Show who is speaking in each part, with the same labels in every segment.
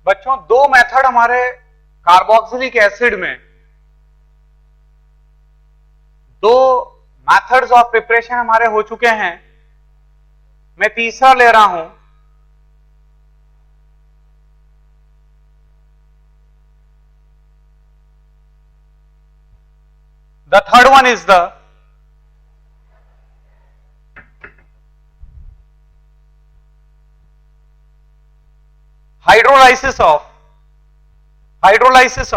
Speaker 1: बच्चों दो मेथड हमारे कार्बोक्सिलिक एसिड में, दो मेथड्स ऑफ प्रिपरेशन हमारे हो चुके हैं, मैं तीसरा ले रहा हूं। The third one is the hydrolysis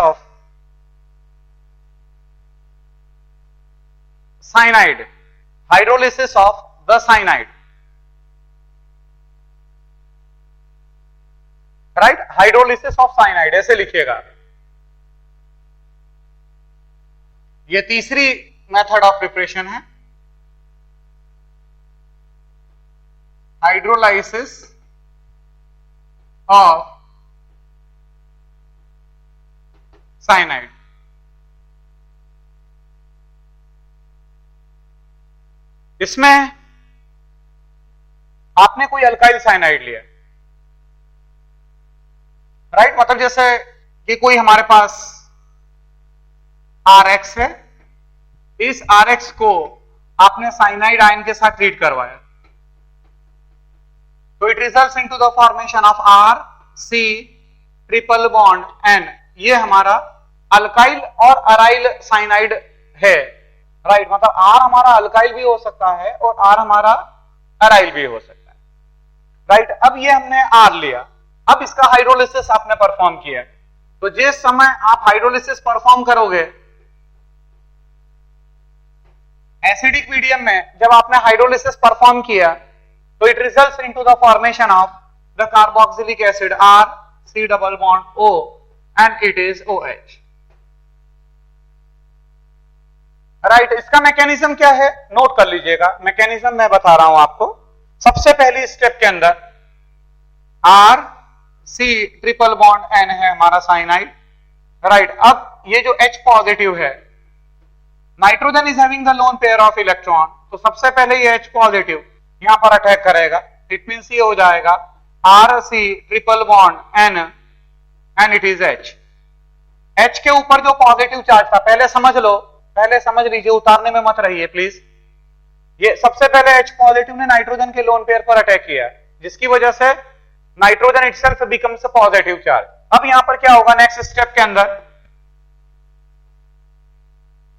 Speaker 1: of cyanide, hydrolysis of the cyanide, right? hydrolysis of cyanide ऐसे लिखिएगा। ये तीसरी मेथड ऑफ प्रिपरेशन है, हाइड्रोलाइसिस ऑफ साइनाइड। इसमें आपने कोई अल्काइल साइनाइड लिया, राइट? मतलब जैसे कि कोई हमारे पास RX है, इस RX को आपने साइनाइड आयन के साथ ट्रीट करवाया, तो it results into the formation of RC triple bond N। ये हमारा अल्काइल और अराइल साइनाइड है, राइट? मतलब R हमारा अल्काइल भी हो सकता है और R हमारा अराइल भी हो सकता है, राइट? अब ये हमने R लिया, अब इसका हाइड्रोलिसिस आपने परफॉर्म किया, तो जिस समय आप हाइड्रोलिसिस परफॉर्म करोगे एसिडिक मीडियम में, जब आपने हाइड्रोलिसिस परफॉर्म किया तो it results into the formation of the carboxylic acid RC double bond O and it is OH, right? इसका मैकेनिज्म क्या है नोट कर लीजिएगा। मैकेनिज्म मैं बता रहा हूं आपको। सबसे पहली स्टेप के अंदर RC ट्रिपल बॉन्ड N है हमारा साइनाइड, राइट? अब ये जो H पॉजिटिव है, nitrogen is having the lone pair of electron, तो सबसे पहले ये H पॉजिटिव यहां पर अटैक करेगा, इट मींस ये हो जाएगा RC triple bond N and it is H। H के ऊपर जो पॉजिटिव चार्ज था, पहले समझ लो, पहले समझ लीजिए, उतारने में मत रहिए प्लीज। ये सबसे पहले H पॉजिटिव ने नाइट्रोजन के लोन पेयर पर अटैक किया, जिसकी वजह से nitrogen itself becomes a positive charge. अब यहां पर क्या होगा नेक्स्ट स्टेप के अंदर,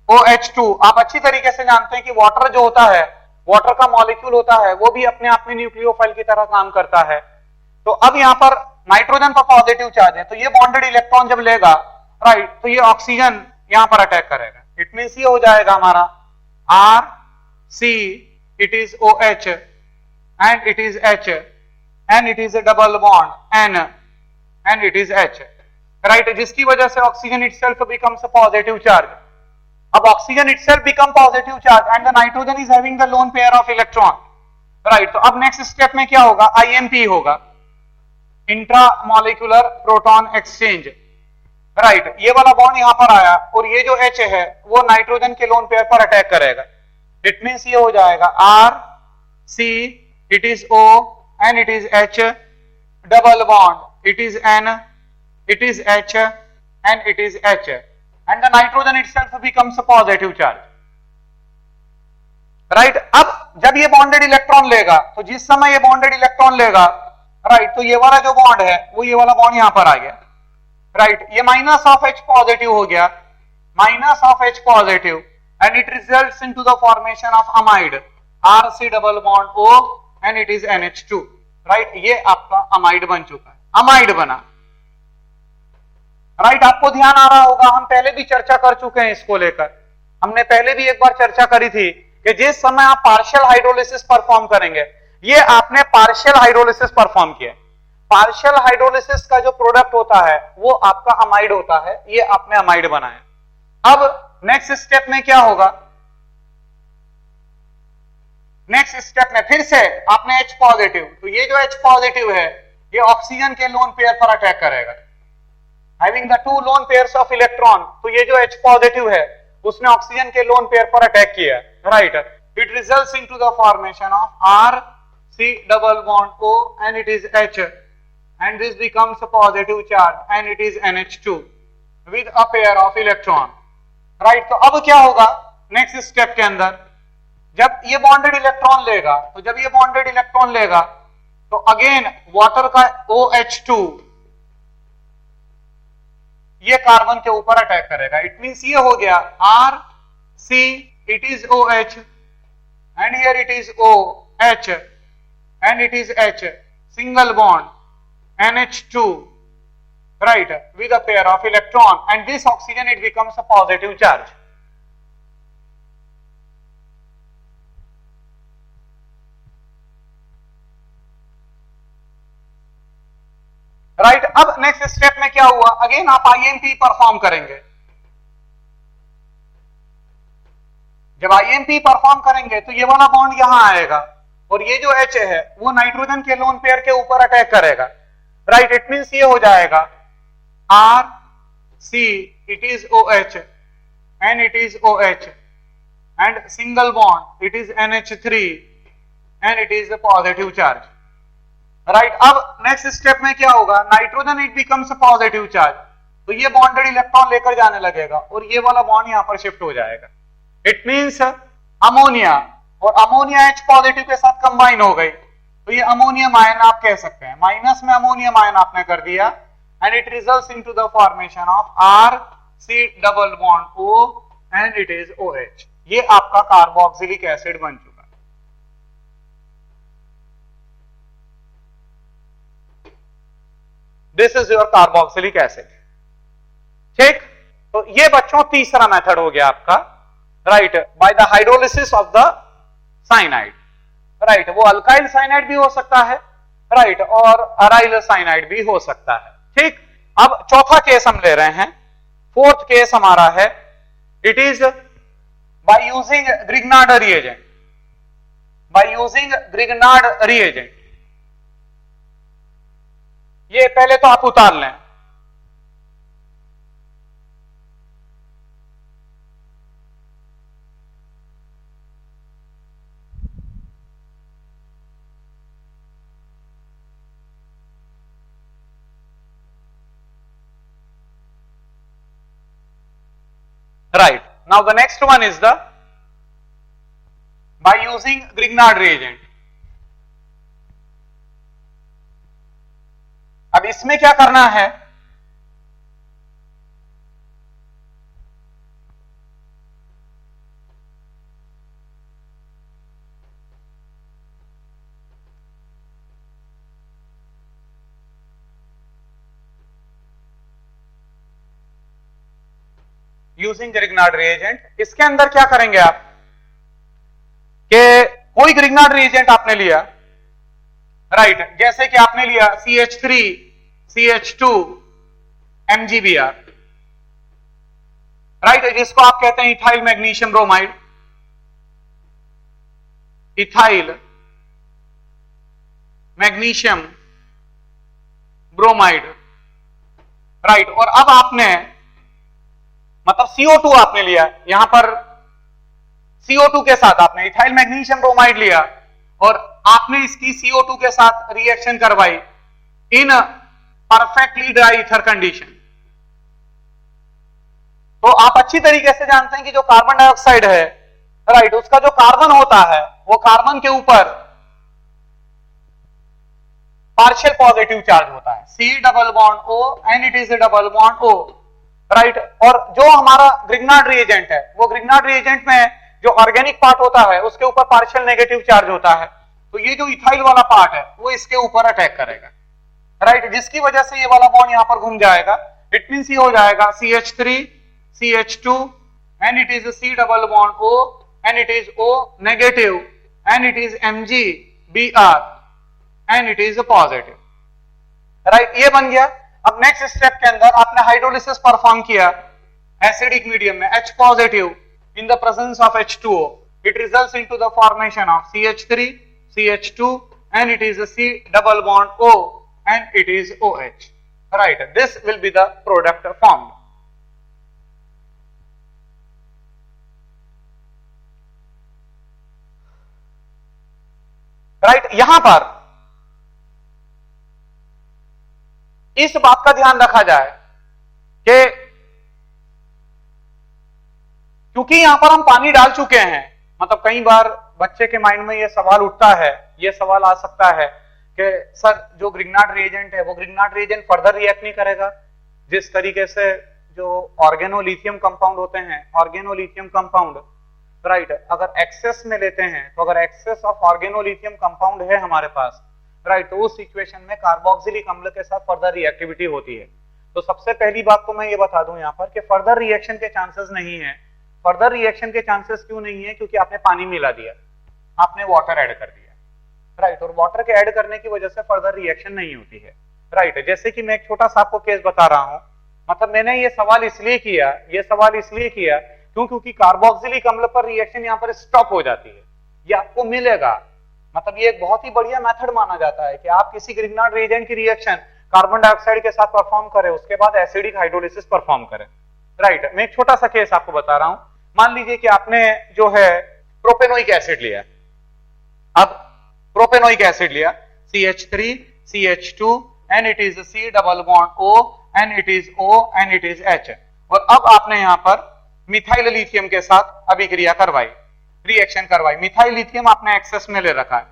Speaker 1: OH2। आप अच्छी तरीके से जानते हैं कि वाटर जो होता है, वाटर का मॉलिक्यूल होता है, वो भी अपने आप में न्यूक्लियोफाइल की तरह काम करता है। तो अब यहां पर नाइट्रोजन पर पॉजिटिव चार्ज है, तो ये बॉन्डेड इलेक्ट्रॉन जब लेगा, राइट, तो ये ऑक्सीजन यहां पर अटैक करेगा, इट मींस ये हो जाएगा हमारा RC it is OH and it is H and it is a double bond N and it is H, right? जिसकी वजह से oxygen itself becomes a positive charge. अब oxygen itself become positive charge and the nitrogen is having the lone pair of electron, right? तो अब next step में क्या होगा, IMP होगा, intramolecular proton exchange, right? ये वाला बॉन्ड यहां पर आया और ये जो H है वो नाइट्रोजन के लोन पेयर पर अटैक करेगा, इट मींस ये हो जाएगा RC it is O and it is H double bond it is N it is H and it is H and the nitrogen itself becomes a positive charge, right? अब जब ये bonded electron लेगा, तो जिस समय ये bonded electron लेगा, right, तो ये वाला जो बॉन्ड है वो ये वाला बॉन्ड यहां पर आ गया, राइट? ये माइनस ऑफ H पॉजिटिव हो गया, minus of H positive and it results into the formation of amide RC double bond O and it is NH2, right? ये आपका अमाइड बन चुका है, अमाइड बना, राइट? आपको ध्यान आ रहा होगा, हम पहले भी चर्चा कर चुके हैं इसको लेकर, हमने पहले भी एक बार चर्चा करी थी कि जिस समय आप पार्शियल हाइड्रोलिसिस परफॉर्म करेंगे, ये आपने पार्शियल हाइड्रोलिसिस परफॉर्म किया, पार्शियल हाइड्रोलिसिस का जो प्रोडक्ट होता है वो आपका अमाइड होता है, ये आपने अमाइड बनाया। अब नेक्स्ट स्टेप में क्या होगा, नेक्स्ट स्टेप में फिर से आपने H पॉजिटिव, तो ये जो H पॉजिटिव है ये ऑक्सीजन के लोन पेयर पर अटैक करेगा, having the two lone pairs of electron, तो ये जो H पॉजिटिव है उसने ऑक्सीजन के लोन पेयर पर अटैक किया, right? It results into the formation of RC double bond O and it is H and this becomes a positive charge and it is NH2 with a pair of electron, right? तो अब क्या होगा next step के अंदर, जब ये bonded electron लेगा, तो जब ये बॉन्डेड इलेक्ट्रॉन लेगा तो अगेन वाटर का OH2 ये कार्बन के ऊपर अटैक करेगा. इट मींस ये हो गया RC, it is OH and here it is OH and it is H, single bond NH2, right, with a pair of electron, and this oxygen it becomes a positive charge. Right अब next step में क्या हुआ, again आप IMP perform करेंगे. जब IMP perform करेंगे तो ये वाला बॉन्ड यहां आएगा और ये जो H है वो नाइट्रोजन के लोन पेयर के ऊपर अटैक करेगा. राइट, इट मींस ये हो जाएगा RC, it is OH and it is OH and single bond it is NH3 and it is a positive charge. Right अब नेक्स्ट स्टेप में क्या होगा, nitrogen it becomes positive charge, तो ये bonded electron लेकर जाने लगेगा और ये वाला बॉन्ड यहां पर शिफ्ट हो जाएगा. इट मींस अमोनिया और अमोनिया H पॉजिटिव के साथ कंबाइन हो गई, तो ये अमोनियम आयन आप कह सकते हैं. माइनस में अमोनियम आयन आपने कर दिया and it results into the formation of RC double bond O and it is OH. ये आपका कार्बोक्सिलिक एसिड बन चुका. This is your carboxylic acid. ठीक, तो ये बच्चों तीसरा मेथड हो गया आपका, right, by the hydrolysis of the cyanide. Right, वो अल्काइल साइनाइड भी हो सकता है, राइट, और अराइल साइनाइड भी हो सकता है. ठीक, अब चौथा केस हम ले रहे हैं. फोर्थ केस हमारा है, it is by using Grignard reagent. By using Grignard reagent, ये पहले तो आप उतार लें. Right, now the next one is the by using Grignard reagent. अब इसमें क्या करना है, यूजिंग ग्रिग्नार्ड रिएजेंट, इसके अंदर क्या करेंगे आप कि कोई ग्रिग्नार्ड रिएजेंट आपने लिया, राइट, जैसे कि आपने लिया CH3 CH2 MgBr, राइट, जिसको आप कहते हैं ethyl magnesium bromide. Ethyl magnesium bromide, right, और अब आपने मतलब CO2 आपने लिया, यहां पर CO2 के साथ आपने इथाइल मैग्नीशियम ब्रोमाइड लिया और आपने इसकी CO2 के साथ रिएक्शन करवाई in perfectly dry ether condition. तो आप अच्छी तरीके से जानते हैं कि जो कार्बन डाइऑक्साइड है, राइट, उसका जो कार्बन होता है वो कार्बन के ऊपर पार्शियल पॉजिटिव चार्ज होता है, C double bond O and it is a double bond O, right. और जो हमारा ग्रिग्नार्ड रिएजेंट है, वो ग्रिग्नार्ड रिएजेंट में जो ऑर्गेनिक पार्ट होता है उसके ऊपर पार्शियल नेगेटिव चार्ज होता है, तो ये जो इथाइल वाला पार्ट है वो इसके ऊपर अटैक करेगा, राइट, जिसकी वजह से ये वाला बॉन्ड यहां पर घूम जाएगा. इट मींस ये हो जाएगा CH3 CH2 and it is C double bond O and it is O negative and it is MgBr and it is positive, right, ये बन गया. अब नेक्स्ट स्टेप के अंदर आपने हाइड्रोलिसिस परफॉर्म किया एसिडिक मीडियम में H positive in the presence of H2O, it results into the formation of CH3 CH2 and it is a C double bond O and it is OH, right. This will be the product formed. right, यहां पर इस बात का ध्यान रखा जाए कि क्योंकि यहां पर हम पानी डाल चुके हैं, मतलब कई बार बच्चे के माइंड में यह सवाल उठता है, यह सवाल आ सकता है कि सर जो ग्रिग्नार्ड रिएजेंट है वो ग्रिग्नार्ड रिएजेंट फर्दर रिएक्ट नहीं करेगा जिस तरीके से जो ऑर्गेनोलिथियम कंपाउंड होते हैं, ऑर्गेनोलिथियम कंपाउंड, राइट, अगर एक्सेस में लेते हैं तो अगर एक्सेस ऑफ ऑर्गेनोलिथियम कंपाउंड है हमारे पास, राइट, तो उस सिचुएशन में कार्बोक्सिलिक अम्ल के साथ फर्दर रिएक्टिविटी होती है। तो सबसे पहली बात तो मैं ये बता दूं यहां पर कि फर्दर रिएक्शन के चांसेस नहीं है। फर्दर रिएक्शन के चांसेस क्यों नहीं है? क्योंकि आपने पानी मिला दिया, आपने वाटर ऐड कर दिया, राइट, और वाटर के ऐड करने की वजह से फर्दर रिएक्शन नहीं होती है, राइट। जैसे कि मैं एक छोटा सा आपको केस बता रहा हूं, मतलब मैंने ये सवाल इसलिए किया क्योंकि कार्बोक्सिलिक अम्ल पर रिएक्शन यहां पर स्टॉप हो जाती है, ये आपको मिलेगा। मतलब ये एक बहुत ही बढ़िया मेथड माना जाता है कि आप किसी ग्रिग्नार्ड रिएजेंट की रिएक्शन कार्बन डाइऑक्साइड के साथ परफॉर्म करें, उसके बाद एसिडिक हाइड्रोलिसिस परफॉर्म करें, राइट। मैं एक छोटा सा केस आपको बता रहा हूं। मान लीजिए कि आपने जो है प्रोपेनोइक एसिड लिया, अब प्रोपेनोइक एसिड लिया CH3 CH2 and it is C double bond O and it is O and it is H, और अब आपने यहां पर मिथाइल लिथियम के साथ अभिक्रिया करवाई, रिएक्शन करवाई, मिथाइल लिथियम आपने एक्सेस में ले रखा है।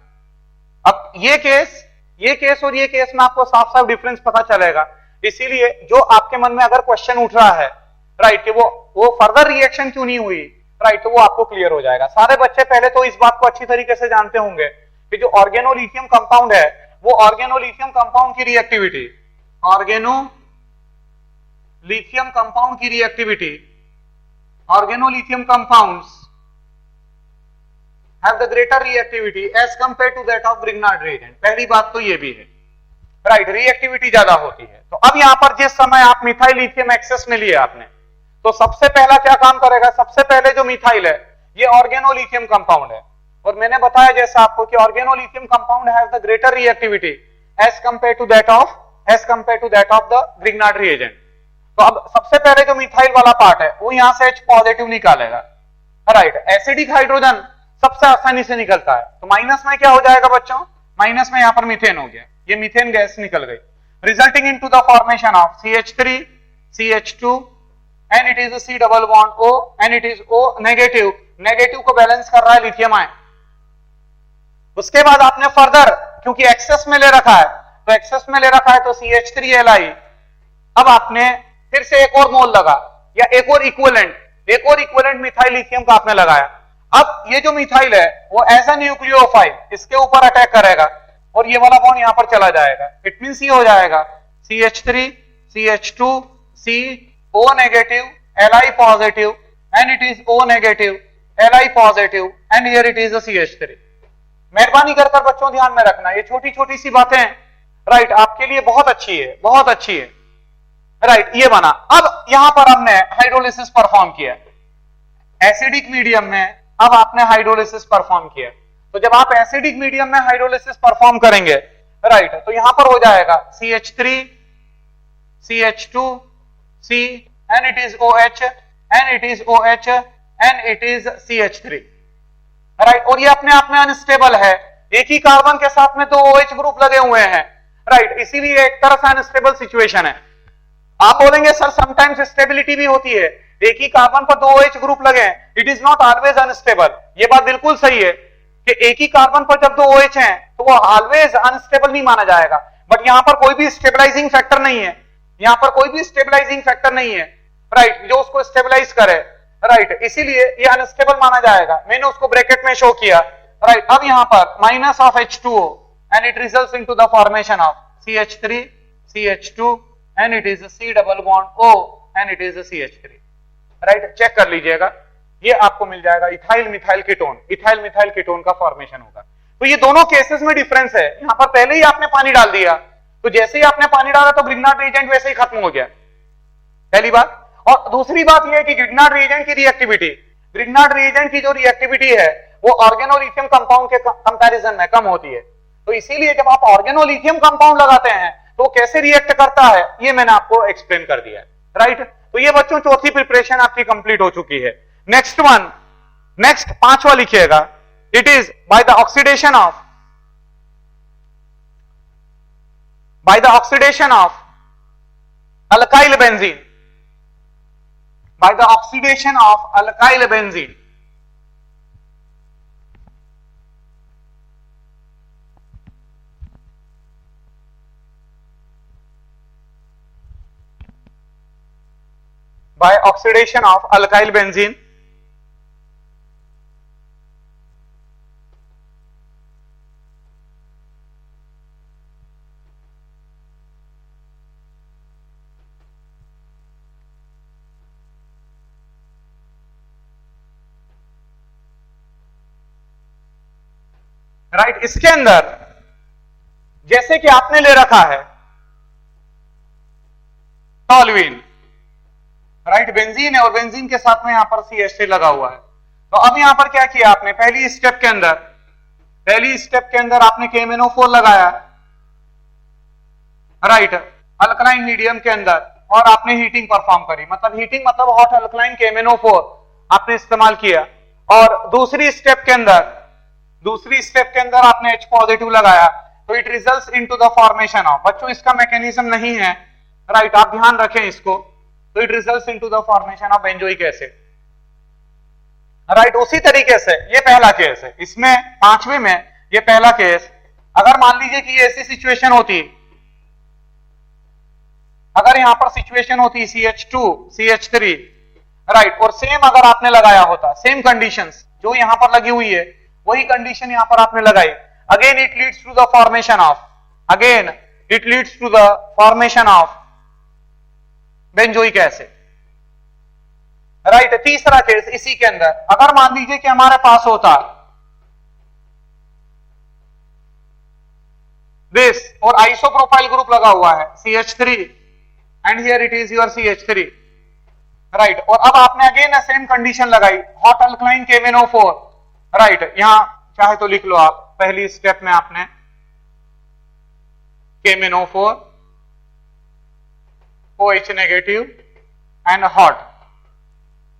Speaker 1: अब ये केस और ये केस में आपको साफ साफ डिफरेंस पता चलेगा। इसीलिए जो आपके मन में अगर क्वेश्चन उठ रहा है, राइट, कि वो फर्दर रिएक्शन क्यों नहीं हुई, राइट, तो वो आपको क्लियर हो जाएगा। सारे बच्चे पहले तो इस बात को अच्छी तरीके से जानते होंगे कि जो ऑर्गेनोलिथियम कंपाउंड है वो ऑर्गेनोलिथियम कंपाउंड की रिएक्टिविटी, ऑर्गेनोलिथियम कंपाउंड की reactivity, organolithium compounds have the greater reactivity as compared to that of Grignard reagent। पहली बात तो ये भी है, राइट, रिएक्टिविटी ज्यादा होती है। तो अब यहां पर जिस समय आप मिथाइल लिथियम एक्सेस में लिए आपने, तो सबसे पहला क्या काम करेगा, सबसे पहले जो मिथाइल है ये ऑर्गेनोलिथियम कंपाउंड है, और मैंने बताया जैसा आपको कि organolithium compound have the greater reactivity as compared to that of the Grignard reagent. तो अब सबसे पहले जो मिथाइल वाला पार्ट है वो यहां से H पॉजिटिव निकालेगा, राइट। एसिडिक हाइड्रोजन सबसे आसानी से निकलता है, तो माइनस में क्या हो जाएगा बच्चों, माइनस में यहां पर मीथेन हो गया, ये मीथेन गैस निकल गई, resulting into the formation of CH3 CH2 and it is C double bond O and it is O negative, negative को बैलेंस कर रहा है लिथियम आयन। उसके बाद आपने फर्दर, क्योंकि एक्सेस में ले रखा है, तो एक्सेस में ले रखा है तो CH3Li, अब आपने फिर से एक और मोल लगा या एक और इक्विवेलेंट मिथाइल लिथियम का आपने लगाया। अब ये जो मिथाइल है वो एज अ न्यूक्लियोफाइल इसके ऊपर अटैक करेगा और ये वाला बॉन्ड यहां पर चला जाएगा। इट मींस ये हो जाएगा CH3 CH2 C O negative Li positive and it is O negative Li positive and here it is CH3। मेहरबानी कर बच्चों ध्यान में रखना, ये छोटी छोटी सी बातें, राइट, आपके लिए बहुत अच्छी है, राइट। ये बना। अब यहां पर हमने हाइड्रोलिसिस परफॉर्म किया एसिडिक मीडियम में, अब आपने हाइड्रोलिसिस परफॉर्म किया, तो जब आप एसिडिक मीडियम में हाइड्रोलिसिस परफॉर्म करेंगे, राइट, तो यहां पर हो जाएगा CH3 CH2 C and it is OH and it is OH and it is CH3, right. और ये अपने आप में अनस्टेबल है, एक ही कार्बन के साथ में दो OH ग्रुप लगे हुए हैं, राइट, इसीलिए एक तरह से अनस्टेबल सिचुएशन है। आप बोलेंगे सर समटाइम्स स्टेबिलिटी भी होती है, एक ही कार्बन पर दो OH ग्रुप लगे हैं, it is not always unstable. ये बात बिल्कुल सही है कि एक ही कार्बन पर जब दो OH हैं तो वो ऑलवेज अनस्टेबल नहीं माना जाएगा, बट यहां पर कोई भी स्टेबलाइजिंग फैक्टर नहीं है, राइट, जो उसको स्टेबलाइज करे, राइट, इसीलिए ये अनस्टेबल माना जाएगा। मैंने उसको ब्रैकेट में शो किया, राइट। अब यहां पर minus of H2O and it results into the formation of CH3 CH2 and it is C double bond O and it is CH3, right. Check कर लीजिएगा, ये आपको मिल जाएगा इथाइल मिथाइल कीटोन का फॉर्मेशन होगा। तो ये दोनों केसेस में डिफरेंस है। यहां पर पहले ही आपने पानी डाल दिया, तो जैसे ही आपने पानी डाला तो ग्रिग्नार्ड रिएजेंट वैसे ही खत्म हो गया, पहली बात। और दूसरी बात यह है कि ग्रिग्नार्ड रिएजेंट की जो रिएक्टिविटी है वो ऑर्गेनोलिथियम कंपाउंड के कंपैरिजन में कम होती है। तो इसीलिए जब आप ऑर्गेनोलिथियम कंपाउंड लगाते हैं तो कैसे रिएक्ट करता है ये मैंने आपको एक्सप्लेन कर दिया है, राइट। तो ये बच्चों चौथी प्रिपरेशन आपकी कंप्लीट हो चुकी है। नेक्स्ट पांचवा लिखिएगा, it is by the oxidation of alkyl benzene, by the oxidation of alkyl benzene, by oxidation of alkyl benzene, right इसके अंदर जैसे कि आपने ले रखा है टॉल्यूइन, राइट बेंजीन है और बेंजीन के साथ में यहां पर CH3 लगा हुआ है। तो अब यहां पर क्या किया आपने, पहली स्टेप के अंदर आपने KMnO4 लगाया, राइट अल्कलाइन मीडियम के अंदर, और आपने हीटिंग परफॉर्म करी, मतलब हीटिंग मतलब हॉट अल्कलाइन KMnO4 आपने इस्तेमाल किया। और दूसरी स्टेप के अंदर आपने H पॉजिटिव लगाया, तो it results into the formation of, बच्चों इसका मैकेनिज्म नहीं है, राइट आप ध्यान रखें इसको, तो it results into the formation of benzoic acid, right. उसी तरीके से ये पहला केस है, इसमें पांचवें में ये पहला केस, अगर मान लीजिए कि ये ऐसी सिचुएशन होती, अगर यहां पर सिचुएशन होती CH2 CH3, राइट, और सेम अगर आपने लगाया होता, सेम कंडीशंस जो यहां पर लगी हुई है वही कंडीशन यहां पर आपने लगाई, again it leads to the formation of benzoic acid, right. तीसरा केस इसी के अंदर, अगर मान लीजिए कि हमारे पास होता दिस और आइसोप्रोपाइल ग्रुप लगा हुआ है CH3 and here it is your CH3, right, और अब आपने अगेन सेम कंडीशन लगाई, हॉट अल्कलाइन KMnO4, राइट, यहां चाहे तो लिख लो आप, पहली स्टेप में आपने KMnO4 OH negative and hot,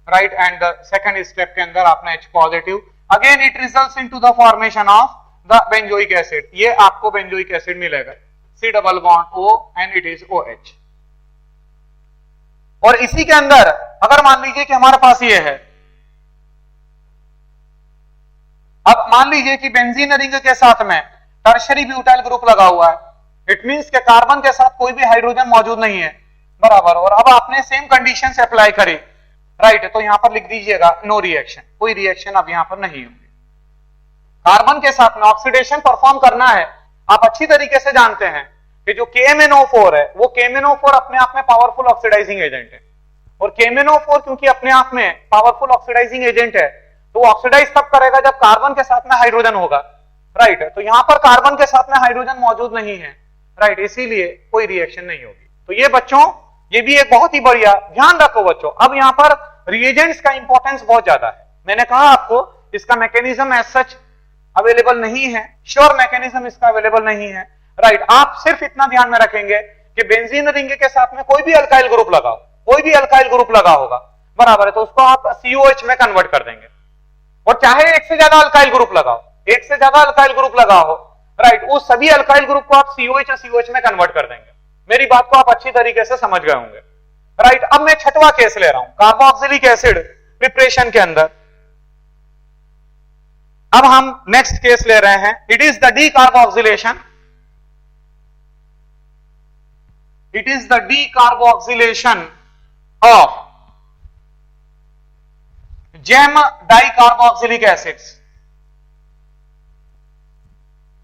Speaker 1: right, and the second step के अंदर आपने H positive, again it results into the formation of the benzoic acid, ये आपको बेंजोइक एसिड मिलेगा, C double bond O and it is OH। और इसी के अंदर अगर मान लीजिए कि हमारे पास ये है, अब मान लीजिए कि बेंजीन रिंग के साथ में टर्शरी ब्यूटाइल ग्रुप लगा हुआ है, इट मींस के कार्बन के साथ कोई भी हाइड्रोजन मौजूद नहीं है, बराबर, और अब आपने सेम कंडीशन से अप्लाई करी, राइट, तो यहां पर लिख दीजिएगा नो रिएक्शन, कोई रिएक्शन अब यहां पर नहीं होगी। कार्बन के साथ में ऑक्सीडेशन परफॉर्म करना है, आप अच्छी तरीके से जानते हैं कि जो KMnO4 है वो KMnO4 अपने आप में पावरफुल ऑक्सीडाइजिंग एजेंट है, और KMnO4 क्योंकि अपने आप में पावरफुल ऑक्सीडाइजिंग एजेंट है तो ऑक्सीडाइज तब करेगा जब कार्बन के साथ में हाइड्रोजन होगा, राइट, तो यहां पर कार्बन के साथ में हाइड्रोजन मौजूद नहीं है, राइट, इसीलिए कोई रिएक्शन नहीं होगी। तो ये बच्चों ये भी एक बहुत ही बढ़िया, ध्यान रखो बच्चों, अब यहां पर रिएजेंट्स का इंपॉर्टेंस बहुत ज्यादा है, मैंने कहा आपको इसका मैकेनिज्म एज सच अवेलेबल नहीं है, श्योर मैकेनिज्म इसका अवेलेबल नहीं है, राइट, आप सिर्फ इतना ध्यान में रखेंगे कि बेंजीन रिंग के साथ में कोई भी अल्काइल ग्रुप लगाओ, कोई भी अल्काइल ग्रुप लगा होगा, बराबर है, तो उसको आप COH में कन्वर्ट कर देंगे, और चाहे एक से ज्यादा अल्काइल ग्रुप लगाओ, एक से ज्यादा अल्काइल ग्रुप लगाओ, राइट, उस सभी अल्काइल ग्रुप को आप COH या COH में कन्वर्ट कर देंगे। मेरी बात को आप अच्छी तरीके से समझ गए होंगे, राइट। अब मैं छठवां केस ले रहा हूं कार्बोक्सिलिक एसिड प्रिपरेशन के अंदर, अब हम नेक्स्ट केस ले रहे हैं, it is the decarboxylation, it is the decarboxylation of gem dicarboxylic acids,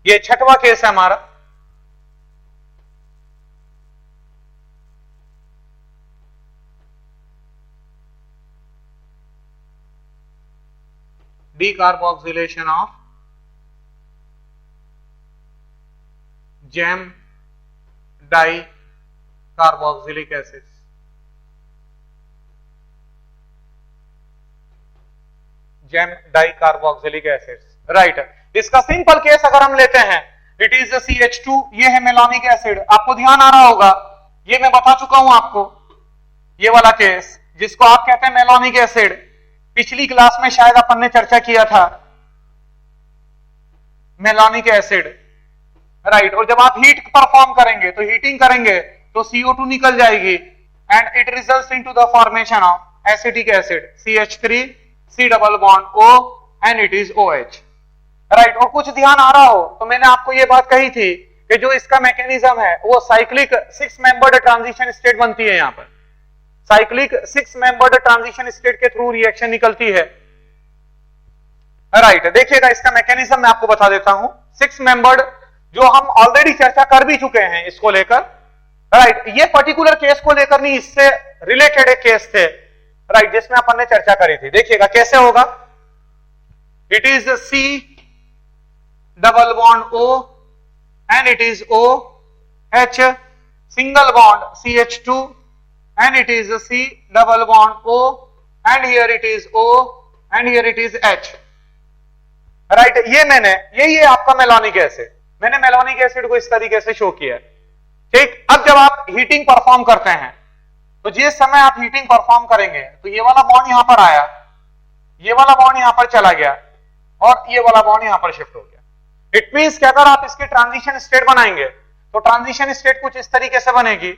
Speaker 1: ये छठवां केस है हमारा। Decarboxylation of gem dicarboxylic acids, gem dicarboxylic acids, right. इसका सिंपल केस अगर हम लेते हैं, इट इज CH2, ये है मेलानिक एसिड, आपको ध्यान आ रहा होगा, ये मैं बता चुका हूं आपको, ये वाला केस जिसको आप कहते हैं मेलानिक एसिड, पिछली क्लास में शायद अपन ने चर्चा किया था मेलानिक एसिड, राइट, और जब आप हीट परफॉर्म करेंगे तो हीटिंग करेंगे तो CO2 निकल जाएगी, and it results into the formation of acetic acid CH3 C double bond O and it is OH. Right, और कुछ ध्यान आ रहा हो तो मैंने आपको ये बात कही थी कि जो इसका मैकेनिज्म है वो साइक्लिक 6 मेंबर्ड ट्रांजिशन स्टेट बनती है। यहां पर साइक्लिक 6 मेंबर्ड ट्रांजिशन स्टेट के थ्रू रिएक्शन निकलती है। राइट, देखिएगा इसका मैकेनिज्म मैं आपको बता देता हूं। 6 मेंबर्ड जो हम ऑलरेडी चर्चा कर भी चुके हैं इसको लेकर। राइट, ये पर्टिकुलर केस को लेकर नहीं, इससे रिलेटेड एक केस थे राइट जिसमें अपन ने चर्चा करी थी। देखिएगा कैसे होगा। It is C double bond O and it is OH single bond CH2 and it is C double bond O and here it is O and here it is H. Right, ये आपका malonic acid, मैंने malonic acid को इस तरीके से show किया। ठीक, अब जब आप हीटिंग परफॉर्म करते हैं तो जिस समय आप हीटिंग परफॉर्म करेंगे तो ये वाला बॉन्ड यहां पर आया, ये वाला बॉन्ड यहां पर चला गया और ये वाला बॉन्ड यहां पर शिफ्ट हो गया। इट मींस कि अगर आप इसकी ट्रांजिशन स्टेट बनाएंगे तो ट्रांजिशन स्टेट कुछ इस तरीके से बनेगी।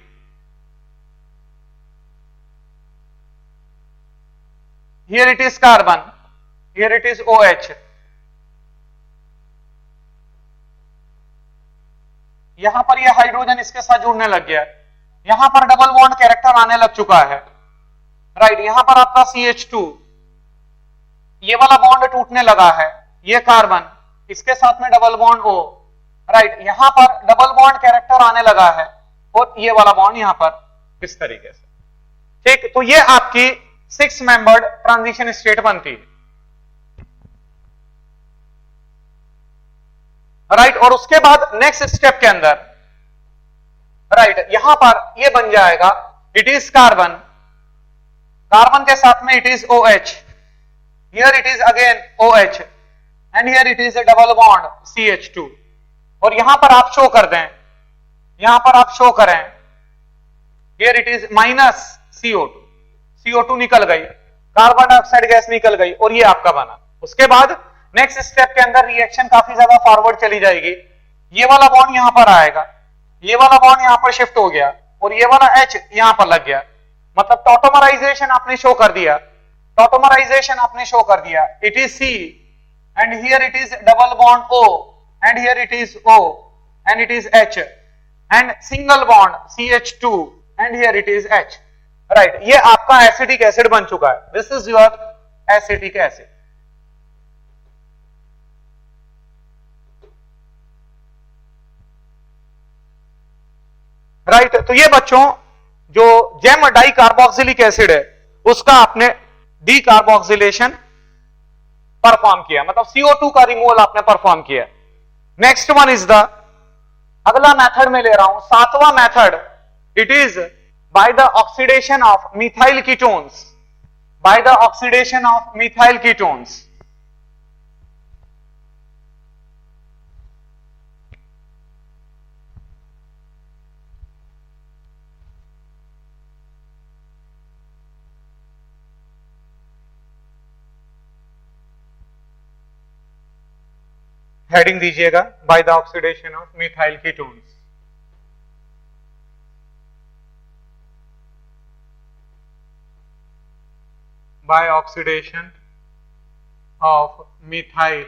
Speaker 1: Here it is carbon, here it is OH, यहां पर ये हाइड्रोजन इसके साथ जुड़ने लग गया, यहां पर डबल बॉन्ड कैरेक्टर आने लग चुका है। राइट, यहां पर आपका CH2, ये वाला बॉन्ड टूटने लगा है, ये कार्बन इसके साथ में डबल बॉन्ड O। राइट, यहां पर डबल बॉन्ड कैरेक्टर आने लगा है और ये वाला बॉन्ड यहां पर इस तरीके से। ठीक, तो ये आपकी 6 मेंबर्ड ट्रांजिशन स्टेट बनती है। राइट, और उसके बाद नेक्स्ट स्टेप के अंदर राइट यहां पर ये बन जाएगा इट इज कार्बन, कार्बन के साथ में it is OH, here it is again OH and here it is A double bond CH2। और यहां पर आप शो कर दें, यहां पर आप शो करें here it is minus CO2, CO2 निकल गई, कार्बन डाइऑक्साइड गैस निकल गई और ये आपका बना। उसके बाद नेक्स्ट स्टेप के अंदर रिएक्शन काफी ज्यादा फॉरवर्ड चली जाएगी। ये वाला बॉन्ड यहां पर आएगा, ये वाला बॉन्ड यहां पर शिफ्ट हो गया और ये वाला H यहां पर लग गया, मतलब टॉटोमराइजेशन आपने शो कर दिया, टॉटोमराइजेशन आपने शो कर दिया। It is C and here it is double bond O and here it is O and it is H and single bond CH2 and here it is H. Right, ये आपका acetic acid बन चुका है। This is your acetic acid. Right, तो ये बच्चों जो GeM di carboxylic acid है उसका आपने डी कार्बोक्सिलेशन परफॉर्म किया, मतलब CO2 का रिमूवल आपने परफॉर्म किया। नेक्स्ट वन इज द, अगला मेथड में ले रहा हूं 7वां method. It is by the oxidation of methyl ketones, by the oxidation of methyl ketones. Heading दीजिएगा by the oxidation of methyl ketones. By oxidation of methyl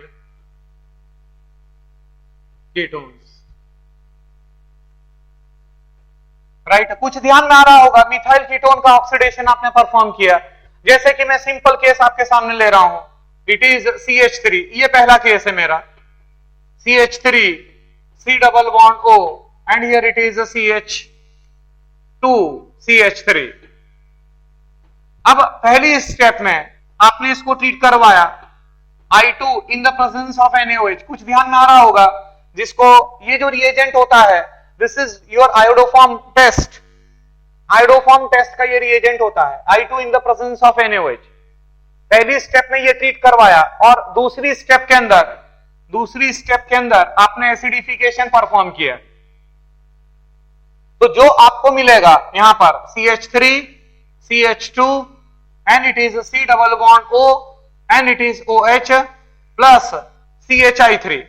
Speaker 1: ketones. Right, कुछ ध्यान में आ रहा होगा, मिथाइल कीटोन का ऑक्सीडेशन आपने perform किया। जैसे कि मैं सिंपल केस आपके सामने ले रहा हूं, इट इज CH3, ये पहला केस है मेरा, CH3 C double bond O and here it is a CH2 CH3। अब पहली स्टेप में आपने इसको ट्रीट करवाया I2 in the presence of NaOH। कुछ ध्यान में आ रहा होगा, जिसको ये जो रिएजेंट होता है this is your iodoform test, iodoform test का ये रिएजेंट होता है I2 in the presence of NaOH। पहली स्टेप में ये ट्रीट करवाया और दूसरी स्टेप के अंदर आपने एसिडिफिकेशन परफॉर्म किया, तो जो आपको मिलेगा यहां पर CH3 CH2 and it is C double bond O and it is OH plus CHI3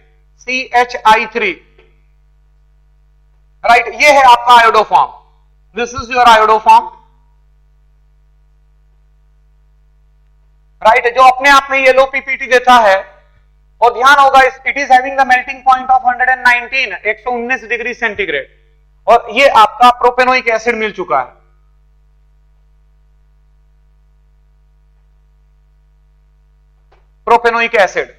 Speaker 1: right, ये है आपका iodoform. This is your iodoform right, जो अपने आप में येलो पीपीटी देता है। और ध्यान होगा, it is having the melting point of 119 119 degree centigrade. और ये आपका प्रोपेनोइक एसिड मिल चुका है। Propanoic acid